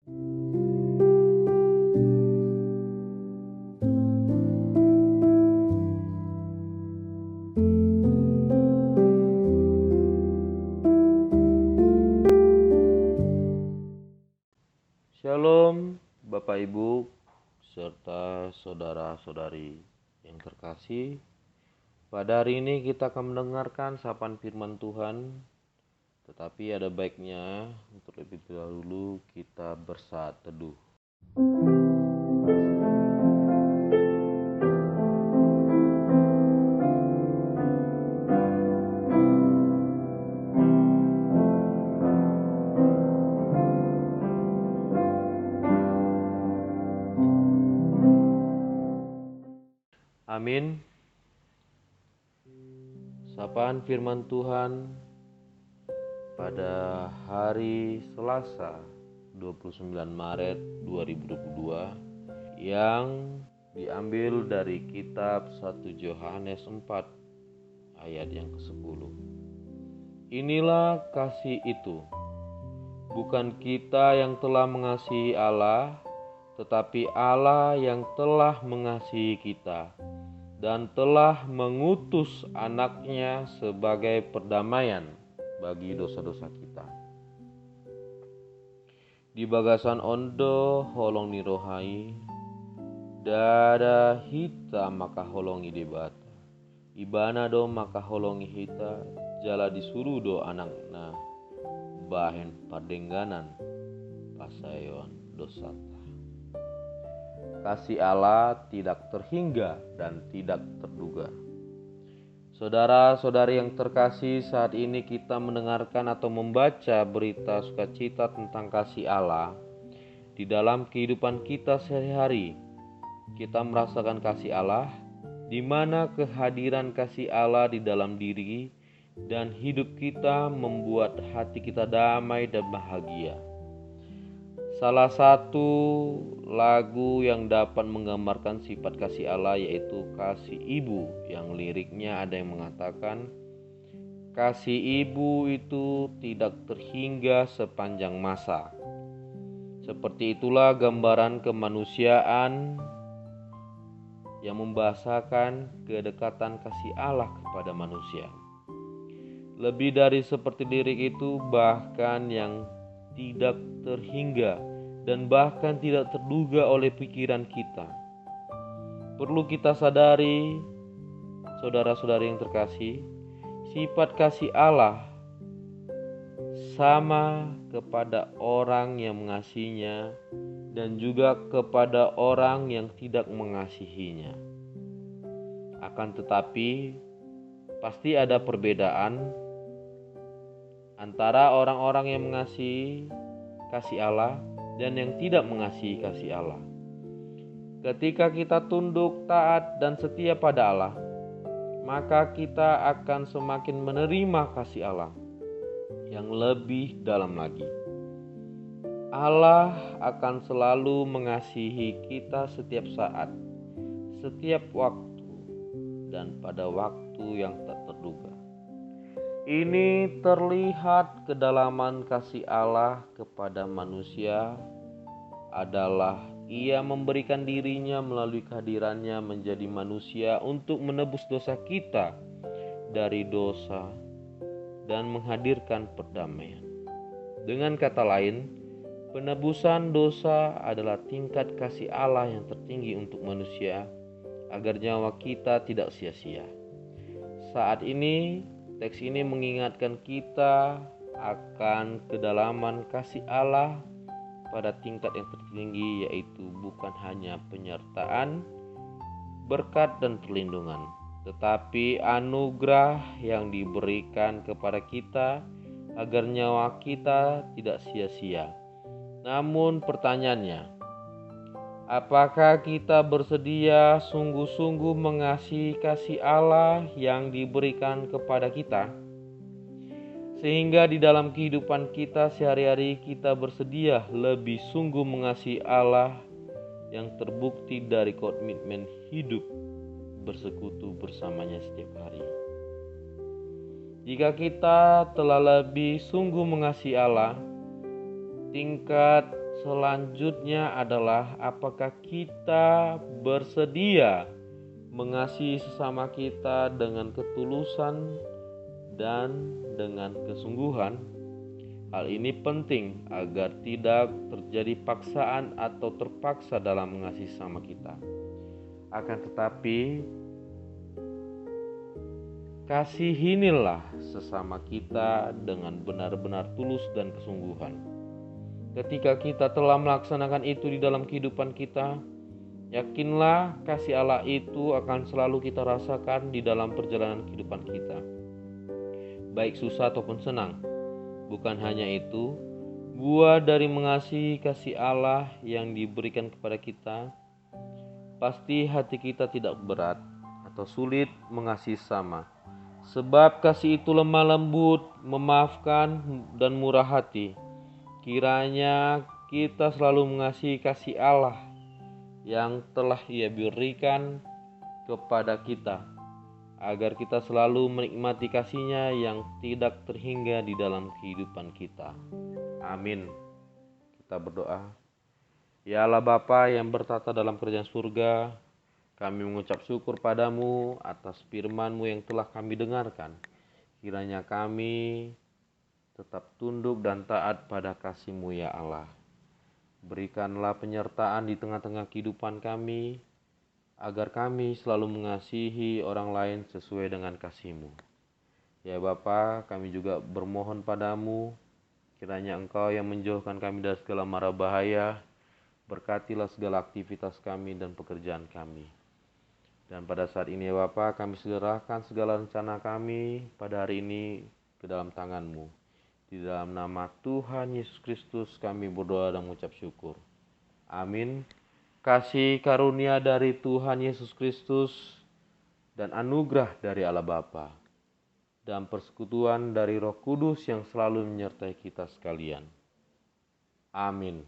Shalom Bapak Ibu serta saudara-saudari yang terkasih. Pada hari ini kita akan mendengarkan sapaan firman Tuhan. Tetapi ada baiknya untuk lebih dahulu kita bersaat teduh. Amin. Sapaan firman Tuhan pada hari Selasa 29 Maret 2022 yang diambil dari kitab 1 Yohanes 4 ayat yang ke-10. Inilah kasih itu, bukan kita yang telah mengasihi Allah, tetapi Allah yang telah mengasihi kita dan telah mengutus anaknya sebagai perdamaian bagi dosa-dosa kita. Di bagasan ondo holong ni rohai, dada hita maka holongi debata, ibana do maka holongi hita, jala disuruh do anakna, bahen pardengganan pasayon dosata. Kasih Allah tidak terhingga dan tidak terduga. Saudara-saudari yang terkasih, saat ini kita mendengarkan atau membaca berita sukacita tentang kasih Allah di dalam kehidupan kita sehari-hari. Kita merasakan kasih Allah, di mana kehadiran kasih Allah di dalam diri dan hidup kita membuat hati kita damai dan bahagia. Salah satu lagu yang dapat menggambarkan sifat kasih Allah yaitu Kasih Ibu, yang liriknya ada yang mengatakan, kasih ibu itu tidak terhingga sepanjang masa. Seperti itulah gambaran kemanusiaan yang membahasakan kedekatan kasih Allah kepada manusia. Lebih dari seperti lirik itu, bahkan yang tidak terhingga dan bahkan tidak terduga oleh pikiran kita. Perlu kita sadari, saudara-saudari yang terkasih, sifat kasih Allah sama kepada orang yang mengasihinya dan juga kepada orang yang tidak mengasihinya. Akan tetapi, pasti ada perbedaan antara orang-orang yang mengasihi kasih Allah dan yang tidak mengasihi kasih Allah. Ketika kita tunduk, taat, dan setia pada Allah, maka kita akan semakin menerima kasih Allah yang lebih dalam lagi. Allah akan selalu mengasihi kita setiap saat, setiap waktu, dan pada waktu yang tak terduga. Ini terlihat kedalaman kasih Allah kepada manusia adalah Ia memberikan dirinya melalui kehadirannya menjadi manusia untuk menebus dosa kita dari dosa dan menghadirkan perdamaian. Dengan kata lain, penebusan dosa adalah tingkat kasih Allah yang tertinggi untuk manusia agar nyawa kita tidak sia-sia. Saat ini teks ini mengingatkan kita akan kedalaman kasih Allah pada tingkat yang tertinggi, yaitu bukan hanya penyertaan, berkat dan perlindungan, tetapi anugerah yang diberikan kepada kita agar nyawa kita tidak sia-sia. Namun pertanyaannya, apakah kita bersedia sungguh-sungguh mengasihi kasih Allah yang diberikan kepada kita? Sehingga di dalam kehidupan kita sehari-hari kita bersedia lebih sungguh mengasihi Allah yang terbukti dari komitmen hidup bersekutu bersamanya setiap hari. Jika kita telah lebih sungguh mengasihi Allah, tingkat Selanjutnya adalah apakah kita bersedia mengasihi sesama kita dengan ketulusan dan dengan kesungguhan. Hal ini penting agar tidak terjadi paksaan atau terpaksa dalam mengasihi sesama kita. Akan tetapi, kasihinilah sesama kita dengan benar-benar tulus dan kesungguhan. Ketika kita telah melaksanakan itu di dalam kehidupan kita, yakinlah kasih Allah itu akan selalu kita rasakan di dalam perjalanan kehidupan kita, baik susah ataupun senang. Bukan hanya itu, buah dari mengasihi kasih Allah yang diberikan kepada kita, pasti hati kita tidak berat atau sulit mengasihi sama. Sebab kasih itu lemah lembut, memaafkan, dan murah hati. Kiranya kita selalu mengasihi kasih Allah yang telah Ia berikan kepada kita, agar kita selalu menikmati kasih-Nya yang tidak terhingga di dalam kehidupan kita. Amin. Kita berdoa. Ya Allah Bapa yang bertata dalam kerajaan surga, kami mengucap syukur padamu atas firman-Mu yang telah kami dengarkan. Kiranya kami tetap tunduk dan taat pada kasih-Mu ya Allah. Berikanlah penyertaan di tengah-tengah kehidupan kami, agar kami selalu mengasihi orang lain sesuai dengan kasih-Mu. Ya Bapa, kami juga bermohon padamu, kiranya Engkau yang menjauhkan kami dari segala mara bahaya, berkatilah segala aktivitas kami dan pekerjaan kami. Dan pada saat ini ya Bapa, kami serahkan segala rencana kami pada hari ini ke dalam tangan-Mu. Di dalam nama Tuhan Yesus Kristus kami berdoa dan mengucap syukur. Amin. Kasih karunia dari Tuhan Yesus Kristus dan anugerah dari Allah Bapa dan persekutuan dari Roh Kudus yang selalu menyertai kita sekalian. Amin.